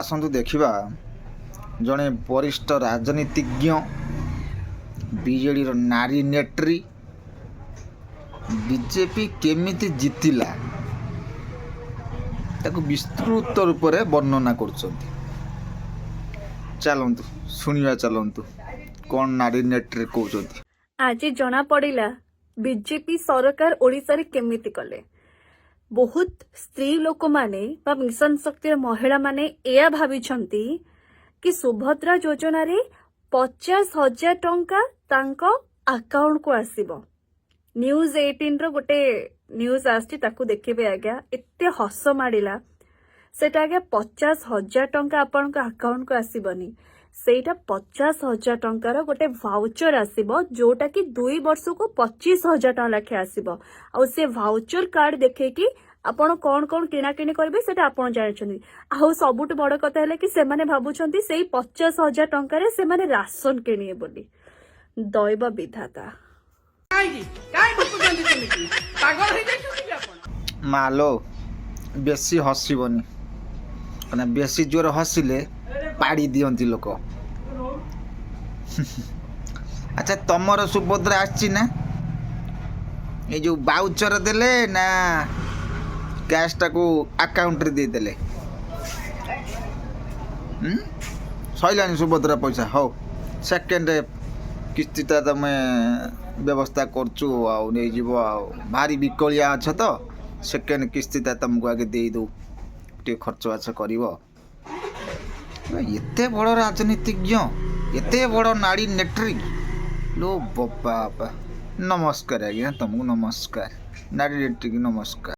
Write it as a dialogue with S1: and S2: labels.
S1: ଆସନ୍ତୁ ଦେଖିବା ଜଣେ ବରିଷ୍ଠ ରାଜନୀତିଜ୍ଞ ବିଜେଡିର ନାରୀ ନେତ୍ରୀ ବିଜେପି କେମିତି ଜିତିଲା ତାକୁ ବିସ୍ତୃତ ରୂପରେ ବର୍ଣ୍ଣନା କରୁଛନ୍ତି। ଚାଲନ୍ତୁ ଶୁଣିବା, ଚାଲନ୍ତୁ କ'ଣ ନାରୀ ନେତ୍ରୀ କହୁଛନ୍ତି।
S2: ଆଜି ଜଣା ପଡ଼ିଲା ବିଜେପି ସରକାର ଓଡ଼ିଶାରେ କେମିତି କଲେ। ବହୁତ ସ୍ତ୍ରୀ ଲୋକମାନେ ବା ମିଶନ ଶକ୍ତିର ମହିଳାମାନେ ଏୟା ଭାବିଛନ୍ତି କି ସୁଭଦ୍ରା ଯୋଜନାରେ 50,000 ଟଙ୍କା ତାଙ୍କ ଆକାଉଣ୍ଟକୁ ଆସିବ। ନ୍ୟୁଜ 18 ର ଗୋଟେ ନ୍ୟୁଜ ଆସିଛି, ତାକୁ ଦେଖିବେ ଆଜ୍ଞା। ଏତେ ହସ ମାଡ଼ିଲା। ସେଟା ଆଜ୍ଞା 50,000 ଟଙ୍କା ଆପଣଙ୍କ ଆକାଉଣ୍ଟକୁ ଆସିବନି, ସେଇଟା 50,000 ଟଙ୍କାର ଗୋଟେ ଭାଉଚର ଆସିବ, ଯୋଉଟା କି 2 ବର୍ଷକୁ 25,000 ଟଙ୍କା ଲେଖେ ଆସିବ। ଆଉ ସେ ଭାଉଚର କାର୍ଡ ଦେଖେଇକି ଆପଣ କଣ କଣ କିଣାକିଣି କରିବେ ସେଟା ଆପଣ ଜାଣିଛନ୍ତି। ଆଉ ସବୁଠୁ ବଡ କଥା ହେଲା କି ସେମାନେ ଭାବୁଛନ୍ତି ସେଇ 50,000 ଟଙ୍କାରେ ସେମାନେ ରାସନ କିଣିବେ ବୋଲି। ଦୈବ ବିଧାତା।
S1: ମାଲୋ ବେଶୀ ହସିବନି, ମାନେ ବେଶୀ ଜୋର ହସିଲେ ପାଡ଼ି ଦିଅନ୍ତି ଲୋକ। ଆଚ୍ଛା, ତମର ସୁଭଦ୍ରା ଆସିଛି ନା? ଏ ଯେଉଁ ବାଉଚର ଦେଲେ ନା କ୍ୟାସ୍ଟାକୁ ଆକାଉଣ୍ଟରେ ଦେଇଦେଲେ? ସଇଲାଣି ସୁଭଦ୍ରା ପଇସା? ହଉ, ସେକେଣ୍ଡ କିସ୍ତିଟା ତମେ ବ୍ୟବସ୍ଥା କରୁଛୁ, ଆଉ ନେଇଯିବ। ଆଉ ଭାରି ବିକଳିଆ ଅଛ ତ, ସେକେଣ୍ଡ କିସ୍ତିଟା ତମକୁ ଆଗେ ଦେଇଦେଉ, ଟିକେ ଖର୍ଚ୍ଚବାର୍ଚ୍ଚ କରିବ। ଏତେ ବଡ଼ ରାଜନୀତିଜ୍ଞ, ଏତେ ବଡ଼ ନାରୀ ନେତ୍ରୀ, ଲୋ ବାପା। ନମସ୍କାର ଆଜ୍ଞା, ତମକୁ ନମସ୍କାର। ନାରୀ ନେତ୍ରୀକି ନମସ୍କାର।